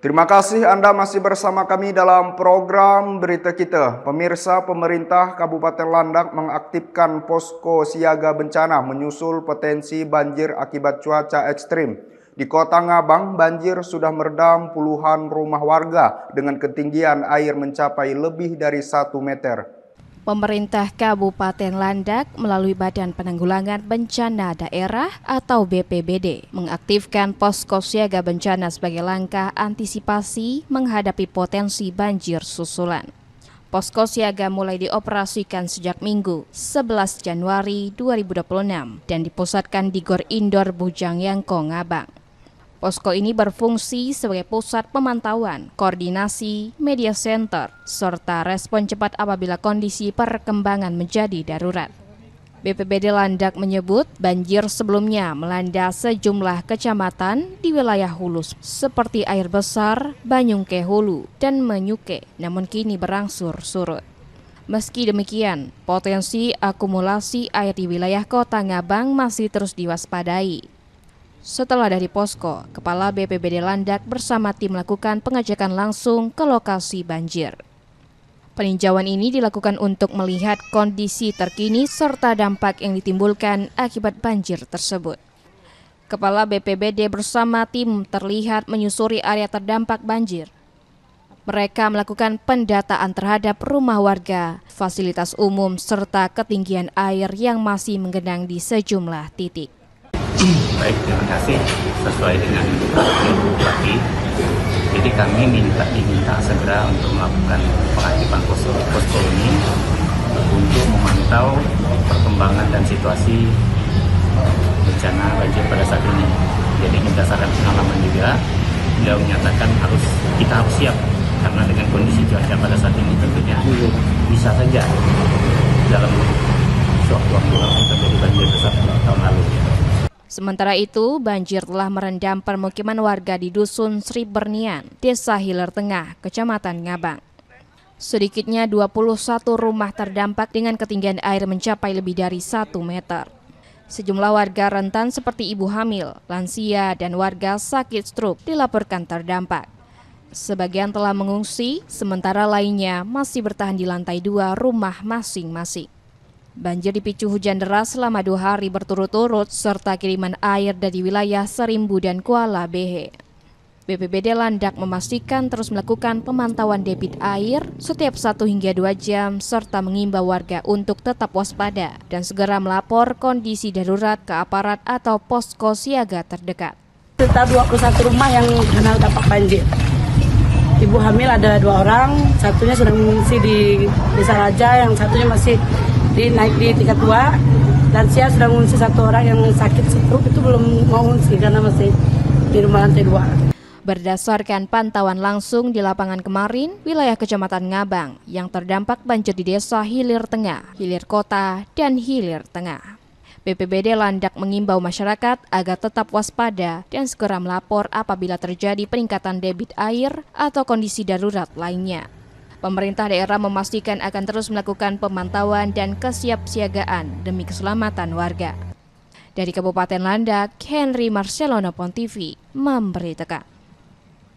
Terima kasih Anda masih bersama kami dalam program Berita Kita. Pemirsa, pemerintah Kabupaten Landak mengaktifkan posko siaga bencana menyusul potensi banjir akibat cuaca ekstrim. Di Kota Ngabang, banjir sudah merendam puluhan rumah warga dengan ketinggian air mencapai lebih dari 1 meter. Pemerintah Kabupaten Landak melalui Badan Penanggulangan Bencana Daerah atau BPBD mengaktifkan posko siaga bencana sebagai langkah antisipasi menghadapi potensi banjir susulan. Posko siaga mulai dioperasikan sejak Minggu 11 Januari 2026 dan dipusatkan di Gor Indoor Bujang Yangko Ngabang. Posko ini berfungsi sebagai pusat pemantauan, koordinasi, media center, serta respon cepat apabila kondisi perkembangan menjadi darurat. BPBD Landak menyebut banjir sebelumnya melanda sejumlah kecamatan di wilayah hulu seperti Air Besar, Banyungke Hulu, dan Menyuke, namun kini berangsur surut. Meski demikian, potensi akumulasi air di wilayah Kota Ngabang masih terus diwaspadai. Setelah dari posko, Kepala BPBD Landak bersama tim melakukan pengecekan langsung ke lokasi banjir. Peninjauan ini dilakukan untuk melihat kondisi terkini serta dampak yang ditimbulkan akibat banjir tersebut. Kepala BPBD bersama tim terlihat menyusuri area terdampak banjir. Mereka melakukan pendataan terhadap rumah warga, fasilitas umum, serta ketinggian air yang masih menggenang di sejumlah titik. Baik, terima kasih. Sesuai dengan Bupati, jadi kami diminta segera untuk melakukan pengaktifan posko ini untuk memantau perkembangan dan situasi bencana banjir pada saat ini. Jadi berdasarkan pengalaman juga, beliau menyatakan kita harus siap karena dengan kondisi cuaca pada saat ini tentunya bisa saja dalam sewaktu-waktu langsung terjadi banjir besar tahun lalu. Sementara itu, banjir telah merendam permukiman warga di Dusun Sri Bernian, Desa Hilir Tengah, Kecamatan Ngabang. Sedikitnya 21 rumah terdampak dengan ketinggian air mencapai lebih dari 1 meter. Sejumlah warga rentan seperti ibu hamil, lansia, dan warga sakit stroke dilaporkan terdampak. Sebagian telah mengungsi, sementara lainnya masih bertahan di lantai 2 rumah masing-masing. Banjir dipicu hujan deras selama 2 hari berturut-turut serta kiriman air dari wilayah Serimbu dan Kuala Behe. BPBD Landak memastikan terus melakukan pemantauan debit air setiap 1 hingga 2 jam serta mengimbau warga untuk tetap waspada dan segera melapor kondisi darurat ke aparat atau posko siaga terdekat. Sekitar 21 rumah yang kena dampak banjir. Ibu hamil ada 2 orang, satunya sedang mengungsi di Desa Raja, yang satunya masih naik di tingkat 2. Lansia sedang mengungsi 1 orang yang sakit stroke, itu belum mau mengungsi karena masih di rumah lantai 2. Berdasarkan pantauan langsung di lapangan kemarin, wilayah Kecamatan Ngabang yang terdampak banjir di Desa Hilir Tengah, Hilir Kota, dan Hilir Tengah. BPBD Landak mengimbau masyarakat agar tetap waspada dan segera melapor apabila terjadi peningkatan debit air atau kondisi darurat lainnya. Pemerintah daerah memastikan akan terus melakukan pemantauan dan kesiapsiagaan demi keselamatan warga. Dari Kabupaten Landak, Henry Marcelono, Pon TV, memberitakan.